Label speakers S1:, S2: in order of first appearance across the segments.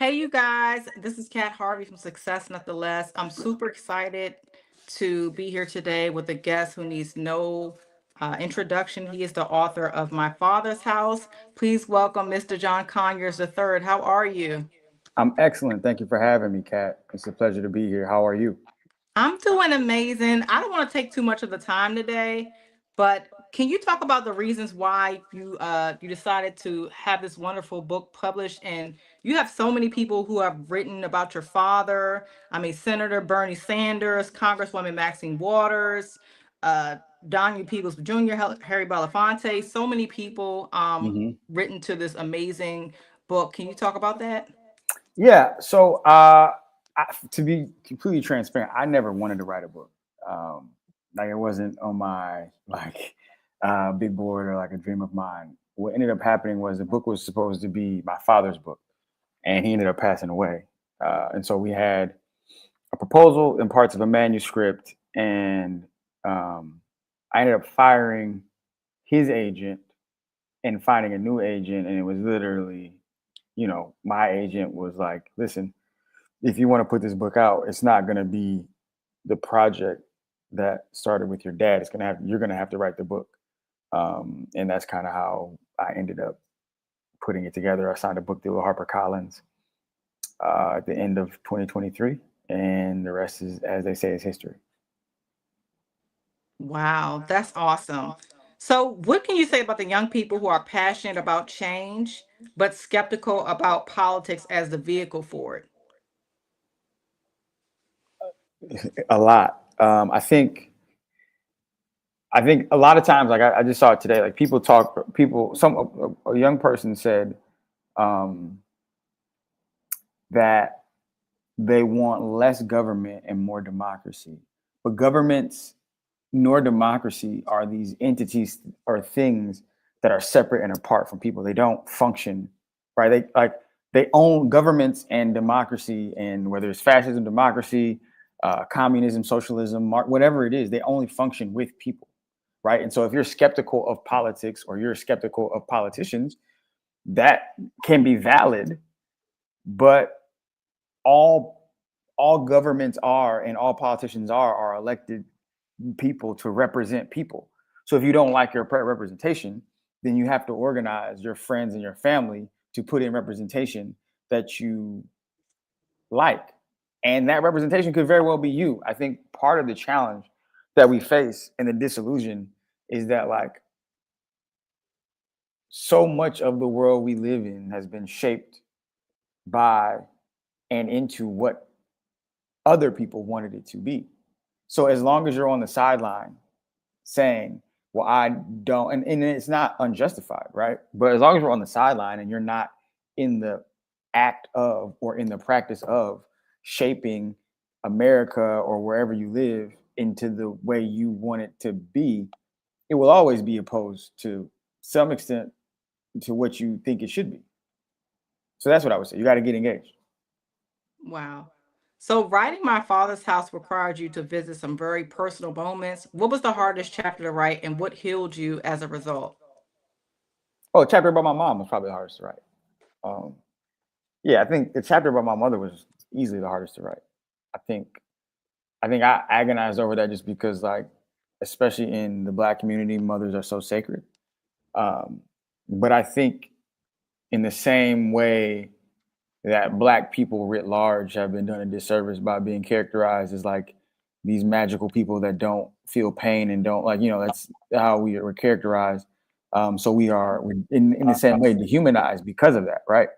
S1: Hey, you guys, this is Kat Harvey from Success Not the Less. I'm super excited to be here today with a guest who needs no introduction. He is the author of My Father's House. Please welcome Mr. John Conyers III. How are you?
S2: I'm excellent. Thank you for having me, Kat. It's a pleasure to be here. How are you?
S1: I'm doing amazing. I don't want to take too much of the time today, but can you talk about the reasons why you decided to have this wonderful book published? And you have so many people who have written about your father. I mean, Senator Bernie Sanders, Congresswoman Maxine Waters, uh, Don Peoples Jr., Harry Belafonte. So many people
S2: hmm
S1: written to this amazing book. Can you talk about that?
S2: Yeah. To be completely transparent, I never wanted to write a book. Um, like it wasn't on my big board or like a dream of mine. What ended up happening was the book was supposed to be my father's book, and he ended up passing away. And so we had a proposal and parts of a manuscript, and um, I ended up firing his agent and finding a new agent, and it was literally, my agent was like, listen, if you want to put this book out, it's not going to be the project that started with your dad. You're going to have to write the book. And that's kind of how I ended up putting it together. I signed a book deal with HarperCollins at the end of 2023, and the rest is, as they say, is history.
S1: Wow, that's awesome. So, what can you say about the young people who are passionate about change but skeptical about politics as the vehicle for it?
S2: A lot. I think a lot of times, like I just saw it today, like a young person said um, that they want less government and more democracy. But governments nor democracy are these entities or things that are separate and apart from people. They don't function, right? They own governments and democracy, and whether it's fascism, democracy, communism, socialism, whatever it is, they only function with people, right? And so if you're skeptical of politics or you're skeptical of politicians, that can be valid, but all all governments are and all politicians are elected people to represent people. So if you don't like your representation, then you have to organize your friends and your family to put in representation that you like. And that representation could very well be you. I think part of the challenge that we face and the disillusion is that like so much of the world we live in has been shaped by and into what other people wanted it to be. So as long as you're on the sideline saying, well, I don't, and it's not unjustified, right? But as long as you're on the sideline and you're not in the act of or in the practice of shaping America or wherever you live into the way you want it to be, it will always be opposed to some extent to what you think it should be. So that's what I would say. You got to get engaged.
S1: Wow. So, writing My Father's House required you to visit some very personal moments. What was the hardest chapter to write, and what healed you as a result?
S2: Oh, a chapter about my mom was probably the hardest to write. Um, yeah, I think the chapter about my mother was easily the hardest to write. I think I agonized over that just because, like, especially in the Black community, mothers are so sacred. Um, but I think in the same way that Black people writ large have been done a disservice by being characterized as like these magical people that don't feel pain and don't like, that's how we are characterized. So we're in the same way dehumanized because of that, right?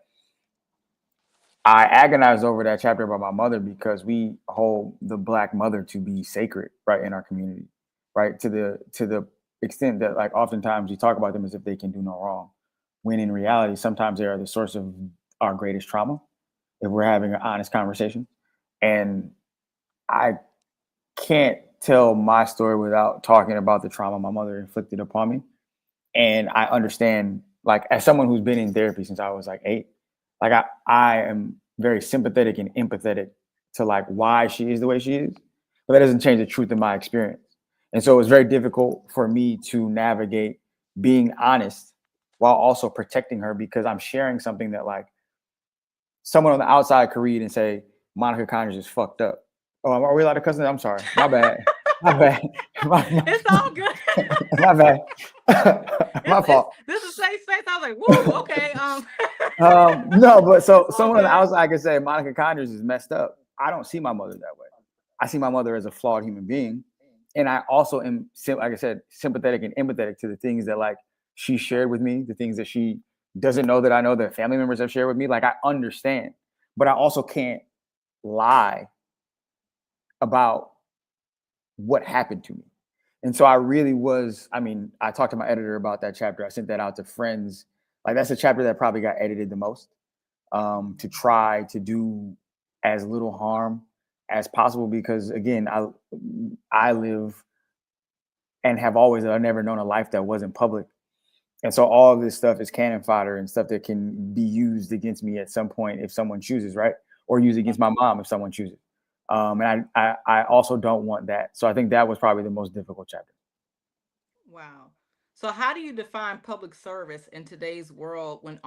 S2: I agonized over that chapter about my mother because we hold the Black mother to be sacred, right, in our community, right, to the extent that like oftentimes we talk about them as if they can do no wrong, when in reality sometimes they are the source of our greatest trauma if we're having an honest conversation. And I can't tell my story without talking about the trauma my mother inflicted upon me. And I understand, like, as someone who's been in therapy since I was like 8, like I am very sympathetic and empathetic to like why she is the way she is, but that doesn't change the truth of my experience. And so it was very difficult for me to navigate being honest while also protecting her because I'm sharing something that like someone on the outside could read and say Monica Conyers is fucked up. Oh, are we allowed to cuss? I'm sorry. My bad. My bad.
S1: It's all good.
S2: My bad. My
S1: It's
S2: fault.
S1: this is safe space. I was like, woo, okay.
S2: No, but so
S1: It's all
S2: someone on the
S1: good.
S2: outside could say Monica Conyers is messed up. I don't see my mother that way. I see my mother as a flawed human being, and I also am, like I said, sympathetic and empathetic to the things that like she shared with me, the things that she doesn't know that I know that family members have shared with me. Like I understand, but I also can't lie about what happened to me. And so I really was, I mean, I talked to my editor about that chapter. I sent that out to friends. Like that's a chapter that probably got edited the most, to try to do as little harm as possible because again, I live and have always never known a life that wasn't public. And so all of this stuff is cannon fodder and stuff that can be used against me at some point if someone chooses, right? Or used against my mom if someone chooses. And I also don't want that. So I think that was probably the most difficult chapter.
S1: Wow. So, how do you define public service in today's world when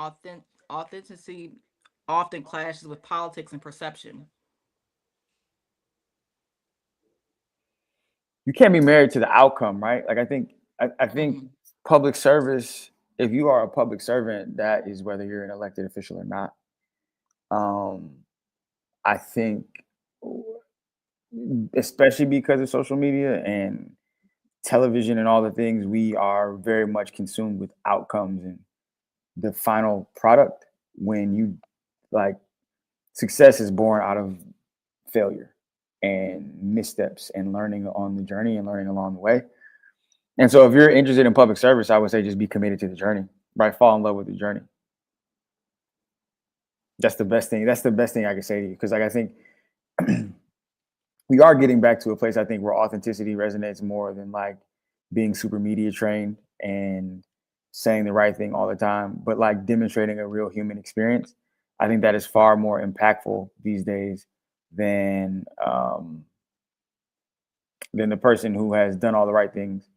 S1: authenticity often clashes with politics and perception?
S2: You can't be married to the outcome, right? Like I think
S1: Mm,
S2: public service, if you are a public servant, that is whether you're an elected official or not. Um, I think especially because of social media and television and all the things, we are very much consumed with outcomes and the final product when you like success is born out of failure and missteps and learning on the journey and learning along the way. And so if you're interested in public service, I would say just be committed to the journey, right? Fall in love with the journey. That's the best thing. That's the best thing I can say to you. Cause like I think we are getting back to a place I think where authenticity resonates more than like being super media trained and saying the right thing all the time, but like demonstrating a real human experience. I think that is far more impactful these days than than the person who has done all the right things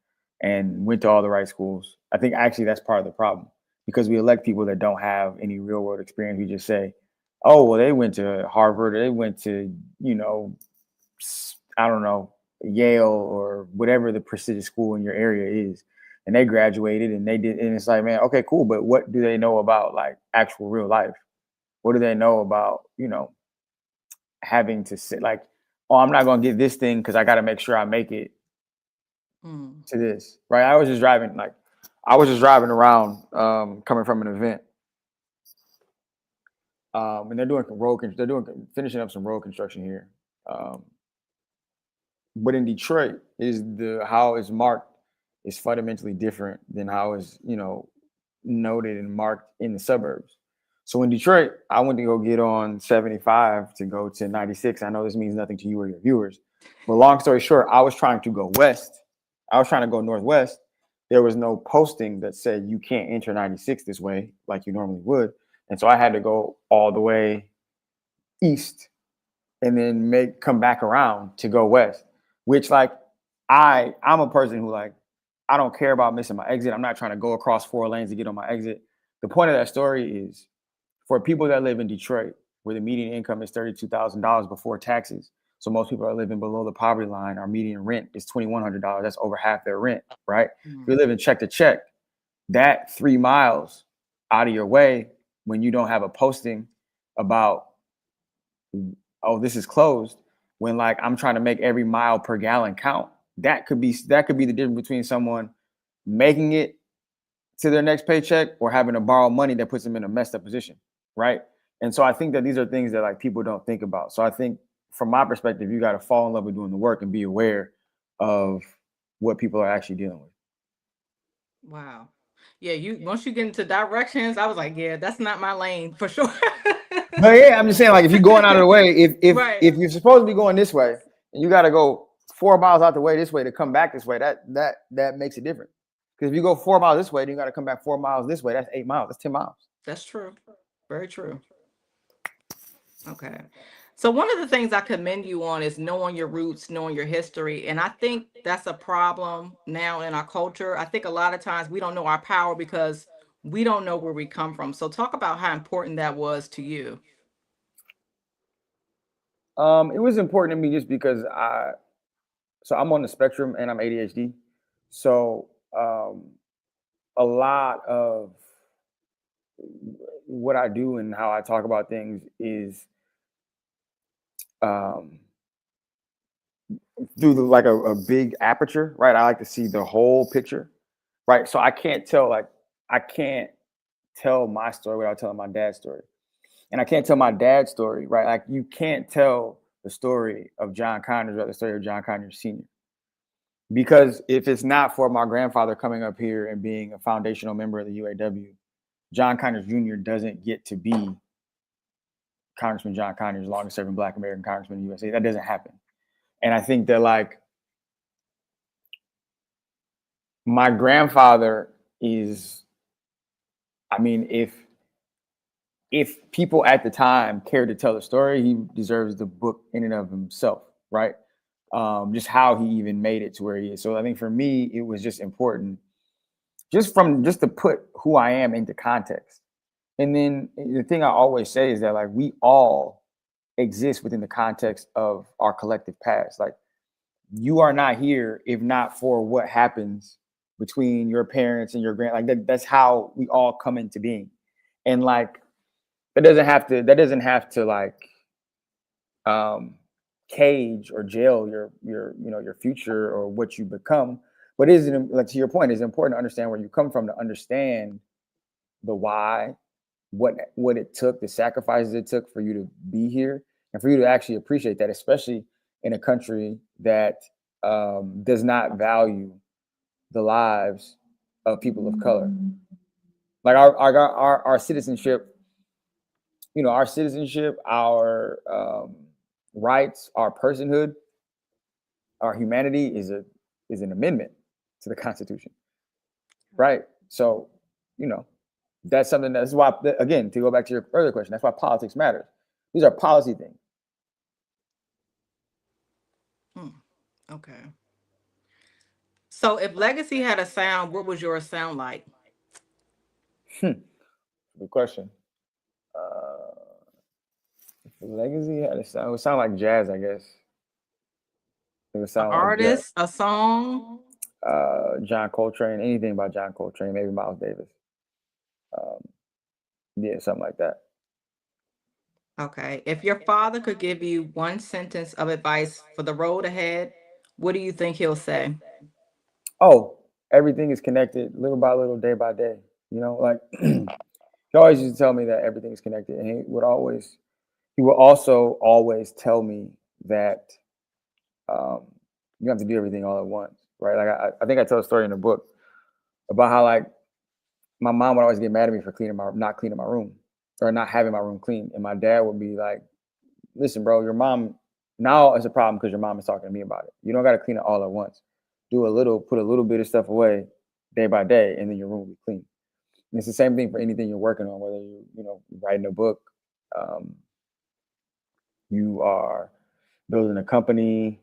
S2: and went to all the right schools. I think actually that's part of the problem because we elect people that don't have any real world experience. We just say, "Oh, well, they went to Harvard, or they went to you know I don't know, Yale or whatever the prestigious school in your area is. And they graduated and they did, and it's like, man, okay, cool. But what do they know about like actual real life? What do they know about, having to sit like, oh, I'm not going to get this thing because I got to make sure I make it
S1: mm,
S2: to this, right? I was just driving around coming from an event. And they're doing, finishing up some road construction here. Um, but in Detroit is how it's marked is fundamentally different than how it's noted and marked in the suburbs. So in Detroit, I went to go get on 75 to go to 96. I know this means nothing to you or your viewers, but long story short, I was trying to go west. I was trying to go northwest. There was no posting that said you can't enter 96 this way like you normally would, and so I had to go all the way east and then make come back around to go west, which like I'm a person who like I don't care about missing my exit. I'm not trying to go across four lanes to get on my exit. The point of that story is for people that live in Detroit where the median income is $32,000 before taxes. So most people are living below the poverty line. Our median rent is $2,100. That's over half their rent, right? If you're
S1: mm.
S2: living check to check, that 3 miles out of your way when you don't have a posting about, oh, this is closed, when like I'm trying to make every mile per gallon count. That could be the difference between someone making it to their next paycheck or having to borrow money that puts them in a messed up position, right? And so I think that these are things that like people don't think about. So I think from my perspective, you got to fall in love with doing the work and be aware of what people are actually dealing with.
S1: Wow. Yeah, you once you get into directions, I was like, yeah, that's not my lane for sure.
S2: But yeah, I'm just saying, like, if you're going out of the way, if if
S1: Right.
S2: if you're supposed to be going this way, and you got to go 4 miles out the way this way to come back this way, that makes it different. Because if you go 4 miles this way, then you got to come back 4 miles this way. That's 8 miles. That's 10 miles.
S1: That's true. Very true. Okay. So one of the things I commend you on is knowing your roots, knowing your history. And I think that's a problem now in our culture. I think a lot of times we don't know our power because we don't know where we come from. So talk about how important that was to you.
S2: It was important to me just because so I'm on the spectrum and I'm ADHD. So a lot of what I do and how I talk about things is um, through like a big aperture, right? I like to see the whole picture, right? So I can't tell my story without telling my dad's story, and I can't tell my dad's story, right? Like you can't tell the story of John Conyers or the story of John Conyers Sr. Because if it's not for my grandfather coming up here and being a foundational member of the UAW, John Conyers Jr. doesn't get to be Congressman John Conyers, longest serving Black American congressman in the USA. That doesn't happen. And I think that like my grandfather is, I mean, if people at the time cared to tell the story, he deserves the book in and of himself, right? Just how he even made it to where he is. So I think for me, it was just important, just to put who I am into context. And then the thing I always say is that like we all exist within the context of our collective past. Like you are not here if not for what happens between your parents and your like that's how we all come into being. And like that doesn't have to like um cage or jail your future or what you become. But is it, like, to your point, it's important to understand where you come from, to understand the why, what it took, the sacrifices it took for you to be here, and for you to actually appreciate that, especially in a country that does not value the lives of people of color. Like our citizenship, our citizenship, our rights, our personhood, our humanity is an amendment to the Constitution, right? So, you know, that's something that's why, again, to go back to your earlier question, that's why politics matters. These are policy things.
S1: Hmm. Okay. So if legacy had a sound, what would yours sound like?
S2: Good question. If legacy had a sound, it would sound like jazz, I guess. It would
S1: An
S2: sound like jazz.
S1: artist, a song?
S2: John Coltrane, anything by John Coltrane, maybe Miles Davis. Um, yeah, something like that.
S1: Okay. If your father could give you one sentence of advice for the road ahead, what do you think he'll say?
S2: Oh, everything is connected, little by little, day by day. Like he always used to tell me that everything is connected, and he would also always tell me that um, you have to do everything all at once, right? Like I think I tell a story in the book about how like my mom would always get mad at me for not cleaning my room or not having my room clean, and my dad would be like, "Listen, bro, your mom now is a problem because your mom is talking to me about it. You don't got to clean it all at once. Do a little, put a little bit of stuff away day by day, and then your room will be clean." And it's the same thing for anything you're working on, whether you're writing a book, um, you are building a company,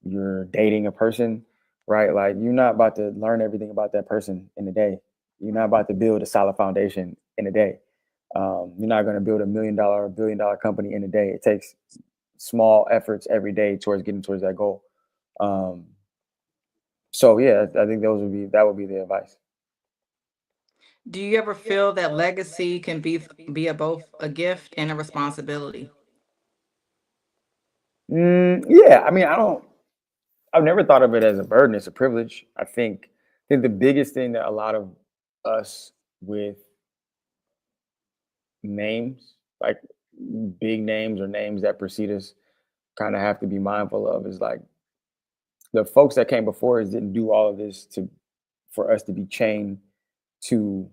S2: you're dating a person, right? Like you're not about to learn everything about that person in a day. You're not about to build a solid foundation in a day. You're not going to build $1 billion company in a day. It takes small efforts every day towards getting towards that goal. Um, so yeah, I think that would be the advice.
S1: Do you ever feel that legacy can be a both a gift and a responsibility?
S2: Yeah, I mean, I've never thought of it as a burden. It's a privilege. I think the biggest thing that a lot of us with names, like big names or names that precede us, kind of have to be mindful of is like the folks that came before us didn't do all of this to for us to be chained to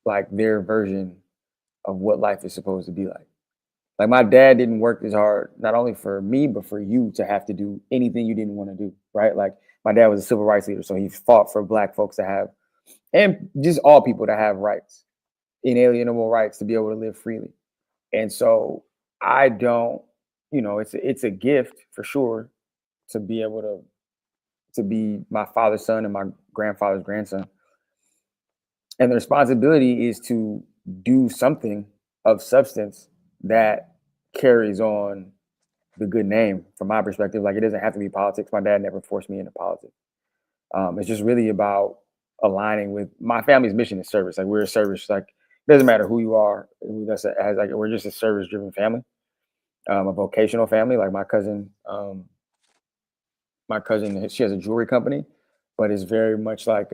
S2: like their version of what life is supposed to be like. Like my dad didn't work as hard, not only for me, but for you to have to do anything you didn't want to do, right? Like my dad was a civil rights leader, so he fought for Black folks to have, and just all people to have rights, inalienable rights to be able to live freely. And so I don't, it's a gift for sure to be able to be my father's son and my grandfather's grandson. And the responsibility is to do something of substance that carries on the good name from my perspective. Like, it doesn't have to be politics. My dad never forced me into politics. It's just really about aligning with my family's mission is service. Like, we're a service. Like, it doesn't matter who you are. As like, we're just a service driven family, a vocational family. Like, my cousin, she has a jewelry company, but it's very much like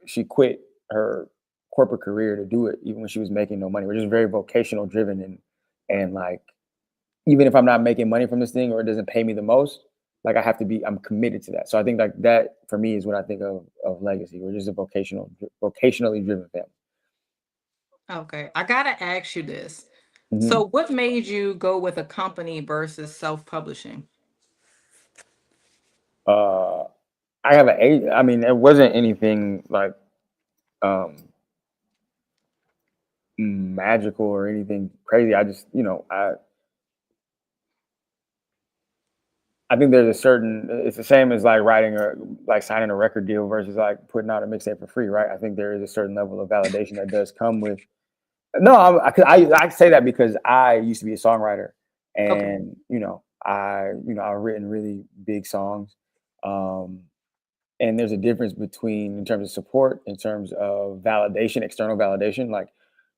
S2: she quit her corporate career to do it, even when she was making no money. We're just very vocational driven, and like, even if I'm not making money from this thing or it doesn't pay me the most, like, I'm committed to that. So I think like that for me is what I think of legacy. We're just a vocationally driven family.
S1: Okay, I gotta ask you this.
S2: Hmm.
S1: So, what made you go with a company versus self-publishing?
S2: Uh, I have I mean, it wasn't anything like um, magical or anything crazy. I just, I think there's a certain. It's the same as like like signing a record deal versus like putting out a mixtape for free, right? I think there is a certain level of validation that does come with. No, I say that because I used to be a songwriter,
S1: Okay.
S2: and I've written really big songs, um, and there's a difference between in terms of support, in terms of validation, external validation, like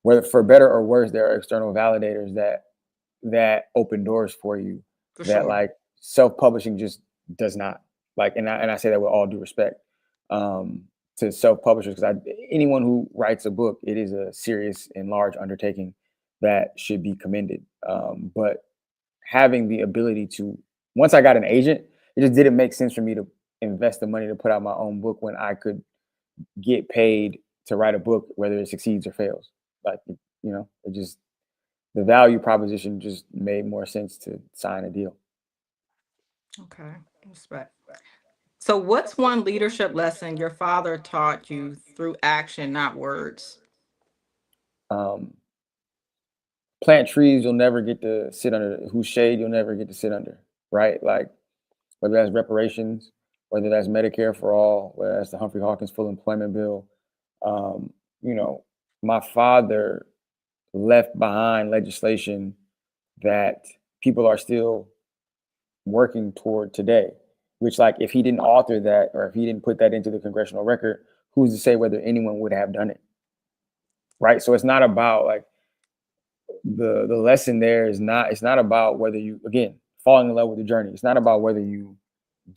S2: whether for better or worse, there are external validators that open doors for you
S1: For
S2: that
S1: sure.
S2: like self-publishing just does not. Like, and I say that with all due respect um to self-publishers, because anyone who writes a book, it is a serious and large undertaking that should be commended. But having the ability to, once I got an agent, it just didn't make sense for me to invest the money to put out my own book when I could get paid to write a book whether it succeeds or fails. Like, it just, the value proposition just made more sense to sign a deal.
S1: Okay. Respect. So, what's one leadership lesson your father taught you through action, not words?
S2: Um, Plant trees you'll never get to sit under, whose shade you'll never get to sit under, right? Like, whether that's reparations, whether that's Medicare for all, whether that's the Humphrey Hawkins full employment bill. Um, you know, my father left behind legislation that people are still working toward today, which, like, if he didn't author that or if he didn't put that into the congressional record, who's to say whether anyone would have done it, right? So it's not about like the lesson there is not, it's not about whether you, again, falling in love with the journey. It's not about whether you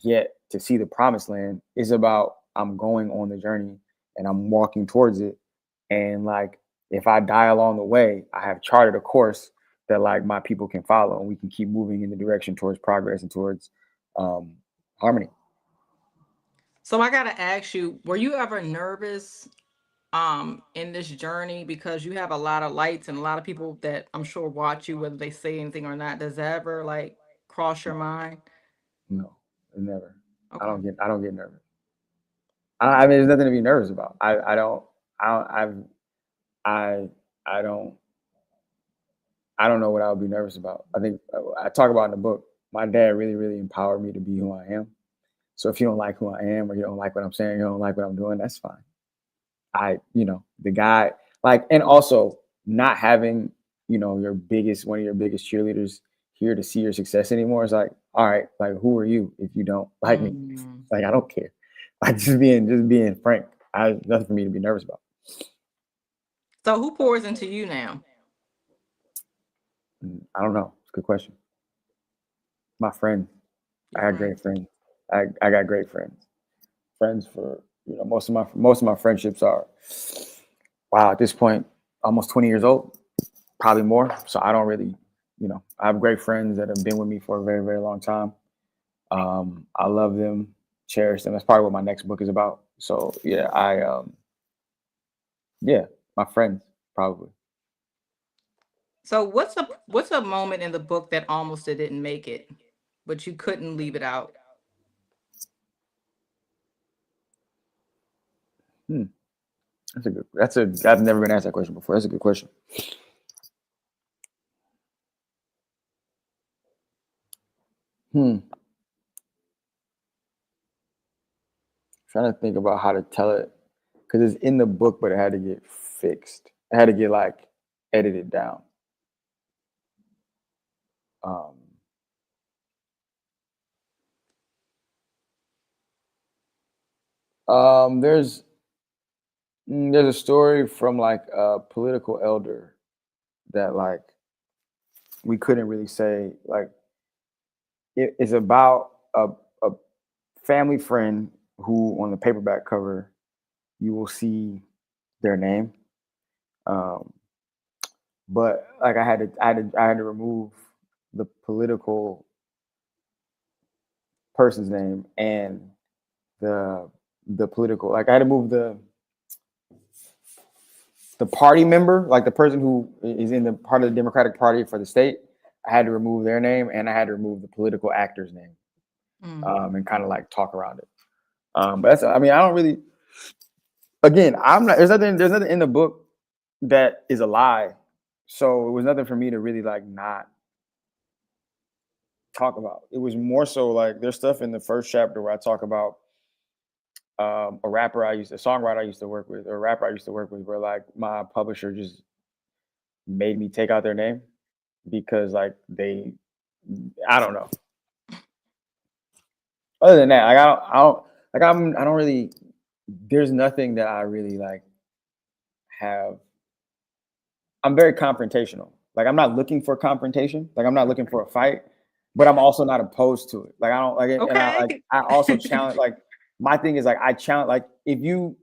S2: get to see the promised land. It's about, I'm going on the journey and I'm walking towards it. And like, if I die along the way, I have charted a course that like my people can follow, and we can keep moving in the direction towards progress and towards um, harmony.
S1: So, I got to ask you, were you ever nervous in this journey, because you have a lot of lights and a lot of people that I'm sure watch you, whether they say anything or not? Does that ever like cross your mind?
S2: No, never.
S1: Okay.
S2: I don't get nervous. I mean, there's nothing to be nervous about. I don't, I, I don't, I don't know what I would be nervous about. I think I talk about in the book. My dad really, really empowered me to be who I am. So if you don't like who I am, or you don't like what I'm saying, you don't like what I'm doing, that's fine. The guy, like, and also not having, one of your biggest cheerleaders here to see your success anymore. It's like, all right, like, who are you if you don't like me?
S1: Mm.
S2: Like, I don't care. Like, just being frank. Nothing for me to be nervous about.
S1: So, who pours into you now?
S2: I don't know. It's a good question. My friend.
S1: Your
S2: I got great
S1: friends.
S2: friends. I got great friends. Friends for, most of my friendships are, wow, at this point, almost 20 years old, probably more. So I don't really, I have great friends that have been with me for a very, very long time. I love them, cherish them. That's probably what my next book is about. So yeah, yeah, my friends probably.
S1: So, what's a moment in the book that almost it didn't make it, but you couldn't leave it out?
S2: Hmm. I've never been asked that question before. That's a good question. Hmm. Trying to think about how to tell it, because it's in the book, but it had to get fixed. It had to get like edited down. Um, um, there's there's a story from like a political elder that like we couldn't really say like it is about a family friend who on the paperback cover you will see their name. Um, but like I had to remove the political person's name and the the political like I had to move the party member, like the person who is in the part of the Democratic Party for the state. I had to remove their name and I had to remove the political actor's name,
S1: Mm.
S2: and kind of like talk around it. But that's I mean I don't really. Again, I'm not. There's nothing in the book that is a lie. So it was nothing for me to really like not talk about. It was more so like there's stuff in the first chapter where I talk about a songwriter I used to work with, or a rapper I used to work with, where like my publisher just made me take out their name because like I don't know. Other than that, like I don't really. There's nothing that I really like have. I'm very confrontational. Like I'm not looking for confrontation. Like I'm not looking for a fight, but I'm also not opposed to it. Like I don't like it, and
S1: Okay.
S2: I also challenge. Like my thing is like I challenge. Like if you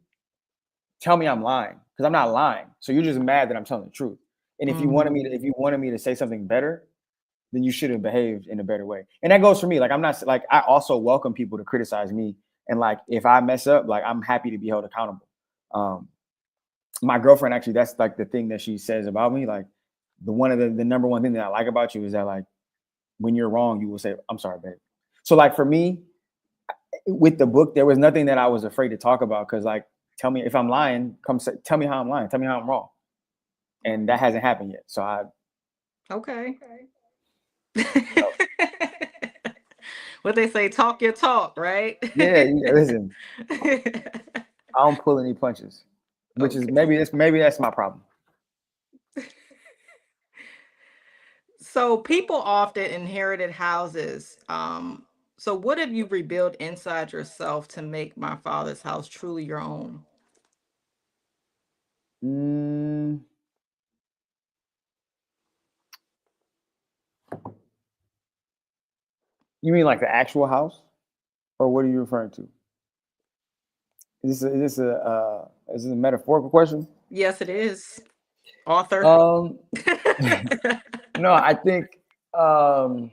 S2: tell me I'm lying, because I'm not lying, so you're just mad that I'm telling the truth. And
S1: Mhm.
S2: if you wanted me to say something better, then you should have behaved in a better way. And that goes for me. Like I'm not like I also welcome people to criticize me, and like if I mess up, like I'm happy to be held accountable. Um, my girlfriend actually that's like the thing that she says about me like the one of the number one thing that I like about you is that like when you're wrong you will say I'm sorry babe. So like for me with the book there was nothing that I was afraid to talk about because like tell me if I'm lying tell me how I'm lying, tell me how I'm wrong, and that hasn't happened yet so I
S1: Okay.
S2: you know
S1: What they say, talk your talk, right?
S2: listen, I don't pull any punches, which is
S1: Okay.
S2: maybe that's my problem.
S1: So people often inherited houses. So what have you rebuilt inside yourself to make my father's house truly your own?
S2: mm, you mean like the actual house or what are you referring to? Is this a metaphorical question?
S1: Yes, it is. Author.
S2: Um, no, I think um,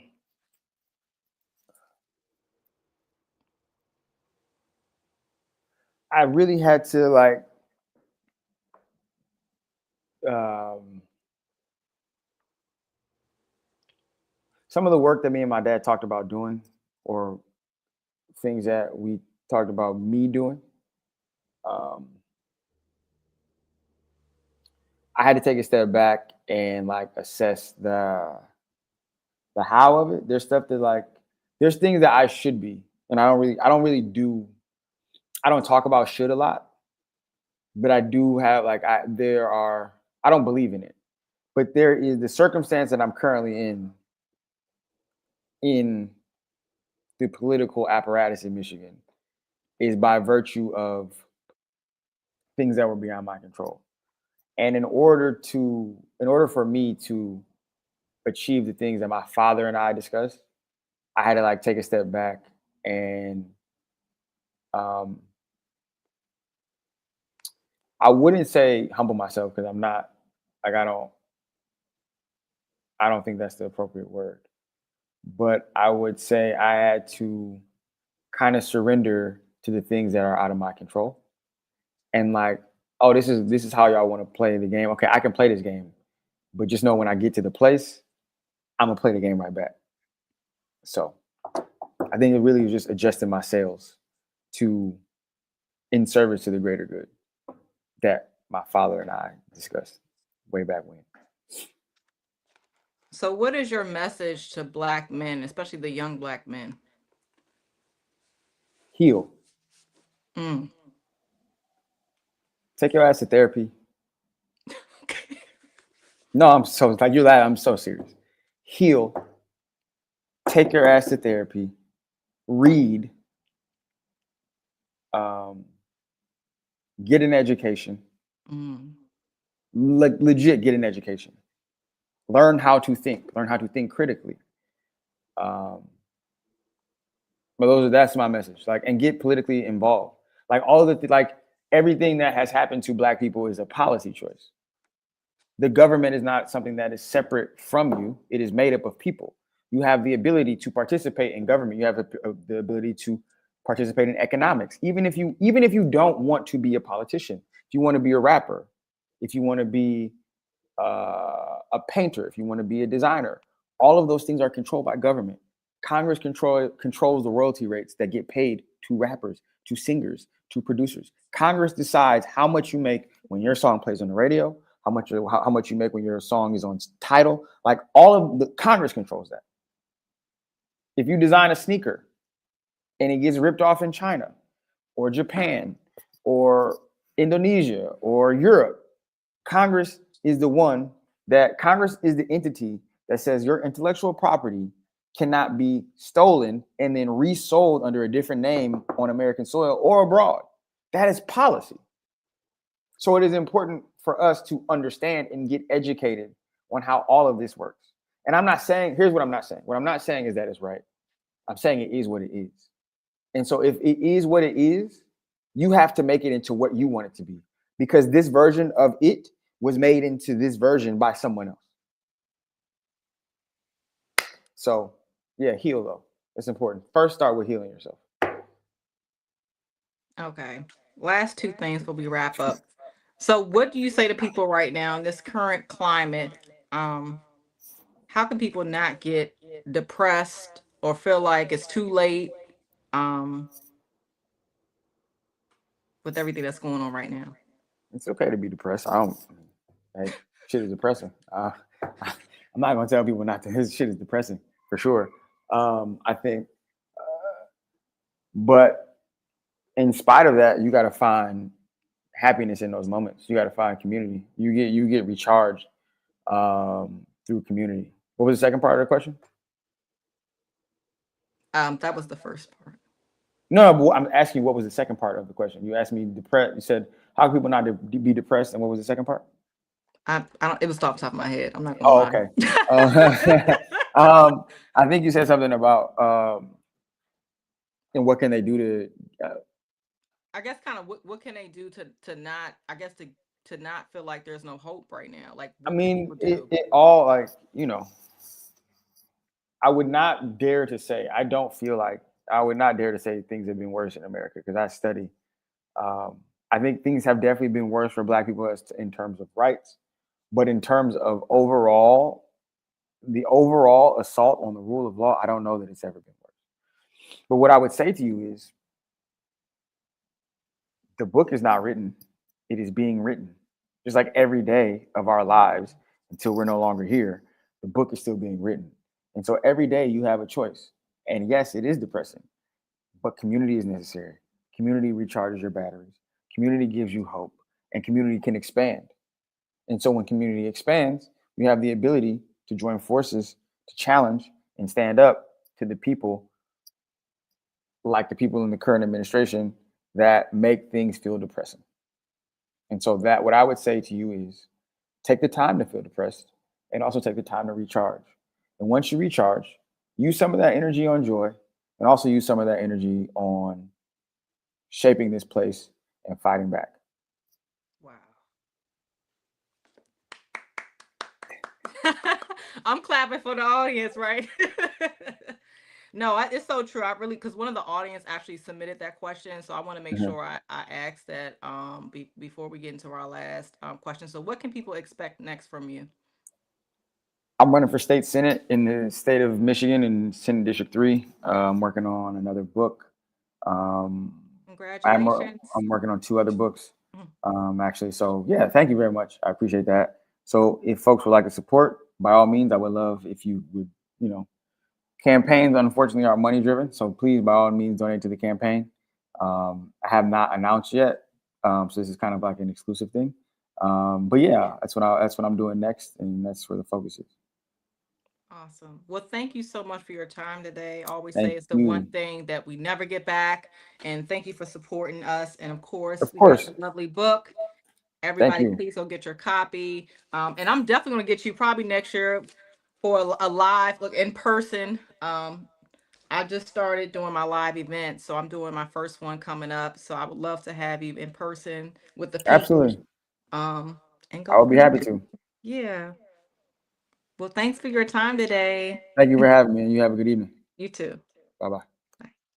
S2: I really had to like um, some of the work that me and my dad talked about doing, or things that we talked about me doing. Um, I had to take a step back and like assess the how of it. There's stuff that like there's things that I should be, and I don't really do I don't talk about should a lot, but I do have like I don't believe in it, but there is the circumstance that I'm currently in the political apparatus in Michigan is by virtue of things that were beyond my control. And in order for me to achieve the things that my father and I discussed, I had to like take a step back and um I wouldn't say humble myself because I'm not like I don't think that's the appropriate word. But I would say I had to kind of surrender to the things that are out of my control and like, oh, this is how y'all want to play the game. Okay, I can play this game, but just know when I get to the place, I'm gonna play the game right back. So I think it really was just adjusting my sails to in service to the greater good that my father and I discussed way back when.
S1: So what is your message to black men, especially the young black men?
S2: Heal.
S1: Mm.
S2: Take your ass to therapy. No, I'm so like you're that. I'm so serious. Heal. take your ass to therapy, read, um, get an education,
S1: Mm.
S2: legit get an education, learn how to think critically. Um, but that's my message. Like, and get politically involved. Like like everything that has happened to Black people is a policy choice. The government is not something that is separate from you. It is made up of people. You have the ability to participate in government. You have the ability to participate in economics. Even if you don't want to be a politician, if you want to be a rapper, if you want to be a painter, if you want to be a designer, all of those things are controlled by government. Congress controls the royalty rates that get paid to rappers, to singers, to producers. Congress decides how much you make when your song plays on the radio, how much you make when your song is on title. Like all of the Congress controls that. If you design a sneaker and it gets ripped off in China or Japan or Indonesia or Europe, Congress is the entity that says your intellectual property cannot be stolen and then resold under a different name on American soil or abroad. That is policy. So it is important for us to understand and get educated on how all of this works. And I'm not saying, here's what I'm not saying. What I'm not saying is that it's right. I'm saying it is what it is. And so if it is what it is, you have to make it into what you want it to be. Because this version of it was made into this version by someone else. So yeah, heal though. It's important. First, start with healing yourself.
S1: Okay. Last two things before we wrap up. So, what do you say to people right now in this current climate? Um, how can people not get depressed or feel like it's too late? Um, with everything that's going on right now.
S2: It's okay to be depressed. I don't. Hey, shit is depressing. I'm not gonna tell people not to. His shit is depressing for sure. I think, but in spite of that, you got to find happiness in those moments. You got to find community. You get recharged through community. What was the second part of the question?
S1: That was the first part.
S2: No, but I'm asking you what was the second part of the question. You asked me depressed. You said how can people not be depressed, and what was the second part?
S1: I don't. It was off the top of my head. I'm not gonna
S2: Oh,
S1: lie.
S2: okay. I think you said something about and what can they do to.
S1: I guess kind of what can they do to not, I guess, to not feel like there's no hope right now? Like,
S2: I
S1: what can
S2: mean,
S1: people
S2: it,
S1: do?
S2: it all like I would not dare to say. I would not dare to say things have been worse in America because I study. Um, I think things have definitely been worse for Black people in terms of rights, but in terms of the overall assault on the rule of law, I don't know that it's ever been worse. But what I would say to you is the book is not written, it is being written. Just like every day of our lives until we're no longer here, the book is still being written. And so every day you have a choice. And yes, it is depressing, but community is necessary. Community recharges your batteries, community gives you hope, and community can expand. And so when community expands, you have the ability to join forces to challenge and stand up to the people like the people in the current administration that make things feel depressing. And so that what I would say to you is take the time to feel depressed and also take the time to recharge. And once you recharge, use some of that energy on joy and also use some of that energy on shaping this place and fighting back.
S1: Wow. I'm clapping for the audience, right? No, it's so true. I really, because one of the audience actually submitted that question, so I want to make
S2: Mhm.
S1: sure I ask that before we get into our last question. So, what can people expect next from you?
S2: I'm running for state senate in the state of Michigan in Senate District 3. I'm working on another book. Um,
S1: Congratulations.
S2: I'm working on two other books,
S1: Mhm.
S2: actually. So yeah, thank you very much. I appreciate that. So if folks would like to support, by all means, I would love if you would, campaigns unfortunately are money driven. So please, by all means, donate to the campaign. I have not announced yet, so this is kind of like an exclusive thing. But yeah, that's what I'm doing next, and that's where the focus is.
S1: Awesome. Well, thank you so much for your time today. I always say
S2: Thank
S1: it's the one
S2: you.
S1: thing that we never get back. And thank you for supporting us. And of course,
S2: Of
S1: we got
S2: course.
S1: the lovely book.
S2: Thank
S1: Everybody,
S2: you.
S1: please go get your copy. And I'm definitely going to get you probably next year for a live look in person. I just started doing my live event, so I'm doing my first one coming up. So I would love to have you in person with the people,
S2: Absolutely.
S1: um, and
S2: I
S1: go
S2: would be
S1: from
S2: happy
S1: there.
S2: to.
S1: Yeah. Well, thanks for your time today.
S2: Thank you for having me, and you have a good evening.
S1: You too.
S2: Bye bye.